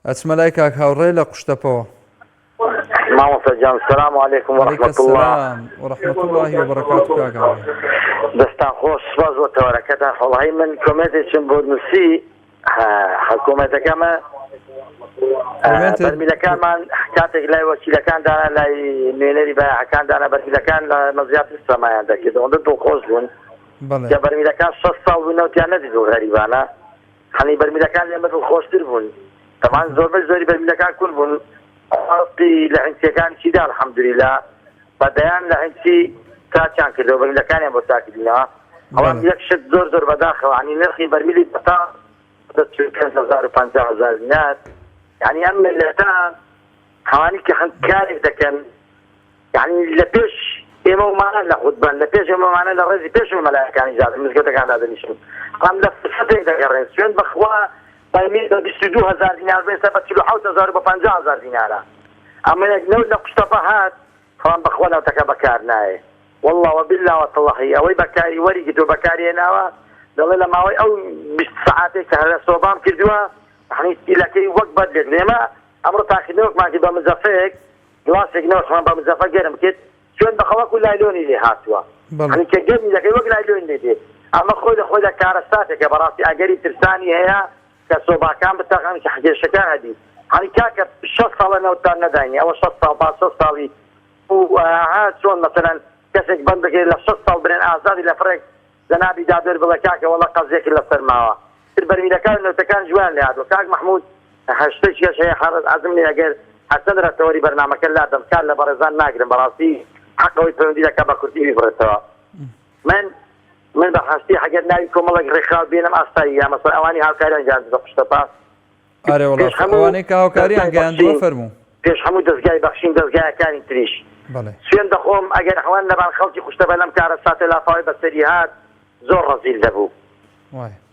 ئەچمە لای کاک هاوڕێ لە قوشتەپەوە. مامۆستا جان سلام علیکم ورحمة الله ورحمة الله وبركاته. کاک هاوڕێ دەستان خۆش سپاس بۆ تەوەرەکەتان. وەڵاهی من کۆمێتێکم بۆ نووسی حکوومەتەکەمە بەرمیلەکانمان کاتێک لای وەکیلەکاندانە لای نوێنەری بایعەکاندانە بەرمیلەکان لە مەزیات سەمایان دەکرد ئەوەندە دڵخۆش بوون کە بەرمیلەکان 6 ساڵ بوو نەوتیان نەدیدەوە غەریبانە هەنی بەرمیلەکان لێمە دڵخۆشتر بوون تەمان زۆری بەرمیلەکان کول بوون ئاستی لە هەنگچیەکانی دا الحەمدولیلا بەدەیان لە هەنگچی تاچیان کردەوە بەرمیلەکانیان بۆ تاکردینەوە ئەوان یەک شت زۆر بەداخەوە عنی نرخی بەرمیلی بەتا 5,000 دینار يعني ئەم ملەتان هەوانی کە کارێک دەکەن يعني لە پێش ئێمە ومانە لە خودبان لە پێش ئێمەمانە لە ڕێزی پێش مەلایەکانی جات مزگەوتەکان دادەنیشن ئەم لە فرسەتێک دەگەڕێن سوێن بەخوا بەرمیل 22,000 دینار بێستا بە 47,000 بە 50,000 دینارە ئەمە یەک نەوت لە قوشتەپە هات خۆیان بەخوا نەوتەکە بەکار نایە والله وبالله وتالله ئەوەی بەکاری وەریگرتووە بەکاری هێناوە دەڵێ لە ماوەی ئەو 20 سەعاتێک کە لە سۆبام کردووە يعني لكن وقت بدل لما امر تاخذوك ما كده مزفك كلاسيك نوع ما بمزفك غير مكت شلون بخوا كل لوني اللي هاتوا يعني كجيم لكن وقت لوني دي اما خذ كارستاتك براسي اجري ترساني هي كسوبا كان بتاعن حاجه شكان هذه يعني كاك الشخص على نوتان نداني او شخص او شخص علي وهذا شلون مثلا كسك بندق للشخص بين ازاد الى فرق زنابي دادر بلا كاك والله قصدك الا فرماوا البرميلەکان نەوتەکان جوان لێ هاتووە کاک محمود هەشتێکیش هەیە حەزم لێ ئەگەر حەسەن ڕەتەوەری بەرنامەکە لا دەمکار لە بەڕێزان ناگرم بەڕاستی حەقەوەی پەیوەندی دەکا بە کورتی ببڕێتەوە من بە هەشتی حەگەر ناوی کۆمەڵێک ڕێکخراو بێنم ئاستایی یا مەسەڵ ئەوانی هاوکاریان گەیاندووە قوشتەپە ئارێ وەڵا ئەوانەی کە هاوکاریان گەیاندووە فەرموو پێش هەموو دەستگای بەخشین دەستگایەکانی تریش سوێن دەخۆم ئەگەر ئەوان لەبان خەڵکی قوشتەپە لەم کارە ساتێ لافاوی بەسەری هات زۆر ڕەزیل دەبوو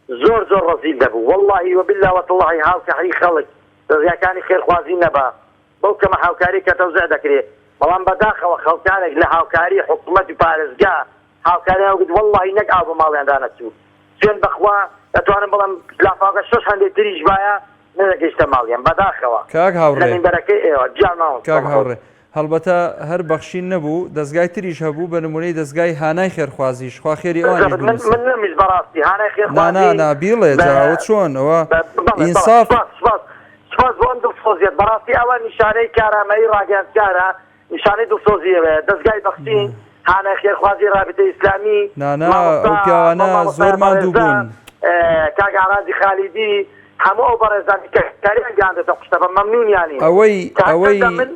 زۆر ڕەزیل دەبوو والله وبالله وتالله هاوکاری خەڵک دەستگاکانی خێرخوازی نەبا بەو کەمە هاوکاری کە تەوزیع دەکرێت بەڵام بەداخەوە خەڵکانێک لە هاوکاری حکوومەت و پارێزگا هاوکاریان وگوت والله نەک ئاو بە ماڵیاندا نەچوو سوێن بەخوا دەتوانم بەڵام لافاوەکە 6 هەندێک تریش وایە نەدەگەیشتە ماڵیان بەداخەوە کاک هاوڕێ لە مینبەرەکەی ئێوە گیان کاک هاوڕێ هەڵبەتە هەر بەخشین نەبوو دەستگای تریش هەبوو بە نمونەی دەستگای هانای خێرخوازیش خوا خێری ئەوانی من نەمیز بەڕاستی هانای خێرخوازی نا بیڵێ جاوت چۆن ئەوە ئینساف سپاس بۆ ئەم دڵسۆزیەت بەڕاستی ئەوە نیشانەی کارامەیی ڕاگەاندکارە نیشانەی دڵسۆزیەوە دەستگای بەخشین هانای خێرخوازی رابطەی ئیسلامی ئەو پیاوانە زۆر ماندوو بوون کاک ئارازی خالیدی هەموو ئەو بەڕێزانی کاریان گەیاندێتە قوشتەپە مەمنونیانی ئەوەی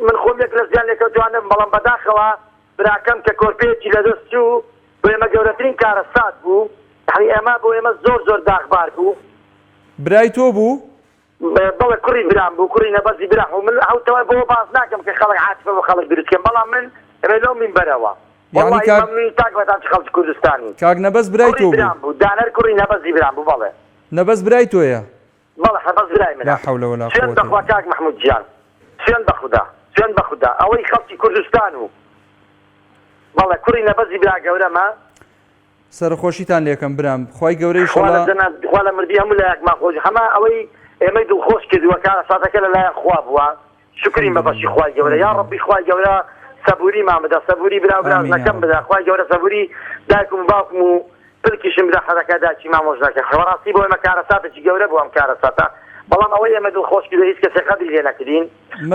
من خۆم یەک لە زیان لێکەوتوانم بەڵام بەداخەوە براکەم کە کۆرپەیەکی لەدەست چوو بۆ ئێمە گەورەترین کارە سات بوو یعنی ئێمە بۆ ئێمە زۆر داغبار بوو برای تۆ بوو؟ بەڵێ کوڕی برام بوو کوڕی نەبەزی برام و من ئەوتەوەی بۆ باز ناکەم کە خەڵک عاتیفە بۆ خەڵک دروستکەم بەڵام من رێنەو مینبەرەوە والله مەمنونی تاک بەتان خەڵکی کوردستانی کاک نەبەز برای تۆ بوو دانەر کوڕی نەبەزی برام بوو بەڵێ نەبەز برای تۆیە؟ بەڵێ هەبەز برای منە لا حول ولا سوێن بەخوا کاک محمود گیان سوێن بەخودا ئەوەی خەڵکی کوردستان و بەڵێ کوڕی نەبەزی برا گەورەمە سەرخۆشیتان لێکم برام خی گەورەی خوا لە مردی هەموو لایەکمان خۆشی هەمە ئەوەی ئێمەی دڵخۆش کردووە کارە ساتەکە لەلایەن خوا بووە شکری مەبەشی خوای گەورە یا ڕەبی خوای گەورە سەبوریمان بدە سەبوری برازنەکەم بدە خوای گەورە سەبوری دایکم و باوکم و پلکیشم بدە حەزەکە داچی مامۆژنەکە خەوەڕاستی بۆ ئێمە کارە ساتێکی گەورە بوو ئەم کارە ساتە بەڵام ئەوەی ئێمە دڵخۆش کردو هیچ کەسێک قەدری لێ نەکردین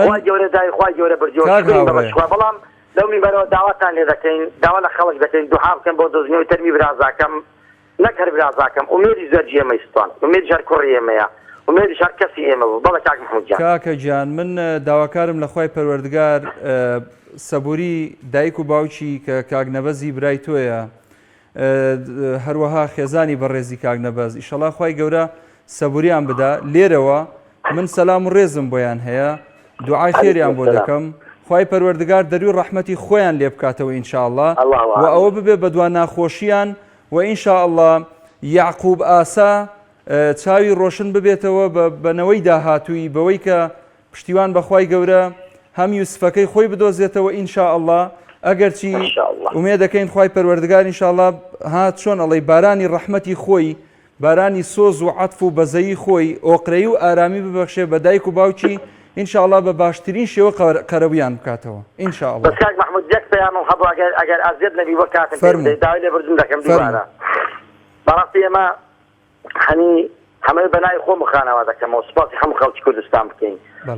خوای گەورە دای خوای گەورە بردیەوە شکری مەبەشی بەڵام لەو میبەرەوە داواتان لێ دەکەین داوا لە خەڵک دەکەین دوعا بکەن بۆ دۆزینەوەی تەرمی برازاکەم نەک هەر برازاکەم ئومێدی زەرجی ئێمەی سوتوان ئومێدی هەر کوڕی ئێمەیە ئومێدی هەر کەسی ئێمە بوو بەڵێ کاک محمود جان کاکە گیان من داواکارم لە خوای پەروەردگار سەبووری دایک و باوکی کە کاک نەبەزی برای تۆیە هەروەها خێزانی بەڕێزی کاک نەبەز ئیشەڵا خوای گەورە سەبوریان بدا لێرەوە من سەلام و ڕێزم بۆیان هەیە دوعای خێریان بۆ دەکەم خوای پەروەردگار دەروی ڕەحمەتی خۆیان لێ بکاتەوە ئینشاءالله و ئەوە ببێ بە دوان ناخۆشییان و ئینشاءالله یعقوب ئاسا چاوی ڕۆشن ببێتەوە بەنەوەی داهاتووی بەوەی کە پشتیوان بەخوای گەورە هەم یوسفەکەی خۆی بدۆزێتەوە ئینشاءالله ئەگەرچی ئومێد دەکەین خوای پەروەردگار ئینشاءالله هات چۆن ئەڵێ بارانی ڕەحمەتی خۆی بارانی سۆز و عەتف و بەزەیی خۆی ئۆقرەی و ئارامی ببەخشێ بە دایک و باوکی ئینشاءڵڵا بە باشترین شێوە قەرەبویان بکاتەوە ئینشاءڵڵا. بەس کاک محمود یەک پەیامم هەبوو ئەگەر ئازیەت نەبی وەک کاتم پێ بدەیت داوای لێ بردن دەکەم دووبارە. بەڕاستی ئێمە هەنی هەمووی بەنای خۆم خانەوە دەکەمەوە سوپاسی هەموو خەڵکی کوردستان بکەین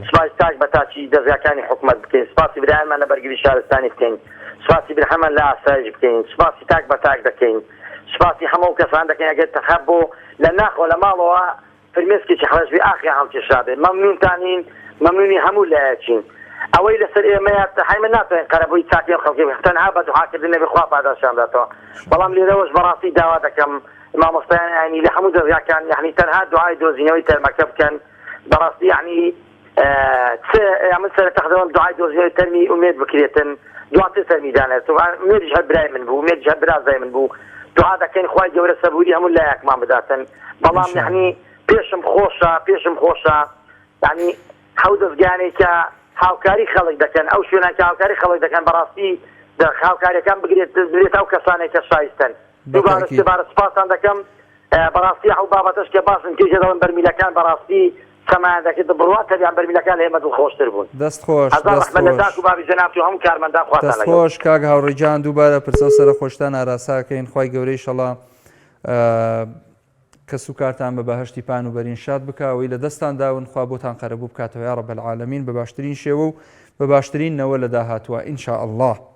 سوپاسی تاک بە تاچی دەزگاکانی حکوومەت بکەین سوپاسی برایمان لە بەرگری شارستانی بکەین سوپاسی برهەمان لە ئاسایش بکەین سوپاسی تاک بە تاک دەکەین سوپاسی هەموو کەسان دەکەین ئەگەر تەخەب بۆ لە ناخۆ لە ماڵەوە فرمێسکێکی حەڵەشبی ئاخی هەڵکێشا بێت مەمنونتانین مەمنونی هەموو لایەکین ئەوەی لەسەر ئێمەیە حیمە ناتوانین قەرەبووی چاکی خەڵکی تەنها بە دوعاکردن نەبێ خوا پاداشان بداتەوە بەڵام لێرەوەش بەڕاستی داوا دەکەم مامۆستایان یعنی لە هەموو دەرگاکان یعنی تەنها دوعای دۆزینەوەی تەرمەکە بکەن بەڕاستی یعنی من سەر تەخدەوەم دوعای دۆزینەوەی تەرمی ئومێد بکرێتن دواتر تەرمیدانێت ئومێدیش هەر برای من بوو ئومێدیش هەر برازای من بوو دوعا دەکەین خوای گەورە سەبووری هەموو لایەکمان بداتن بەڵام یعنی پێشم خۆشە یعنی هەو دەستگانێک کە هاوکاری خەڵک دەکەن ئەو شوێنان کە هاوکاری خەڵک دەکەن بەڕاستی هاوکاریەکان بگرێت ئەو کەسانێک کە شایستن دووبارە سپاسان دەکەم بەڕاستی ئەو بابەتەش کە باسن کێژەدەڵن بەرمیلەکان بەڕاستی سەمان دەکرێت بڕوات تەبیان بەرمیلەکان هێمە دڵخۆشتر بوون دەستخۆش دەست و بابی جەناب و هەموو کارمەندان خواتان لەگەڵ دەستخۆش کاک هاوڕێجان دووبارە پرسە و سەرە خۆشتان ئاراساکەین خوای گەورەی ئینشەڵڵا کەس و کارتان بە بەهەشتی پان و بەرین شاد بکەوەی لە دەستان داون خوا بۆتان قەرەبوو بکاتەوە یا ڕەب العالەمین بە باشترین شێوە و بە باشترین نەوە لە داهاتوە ئینشاء ئەڵڵا.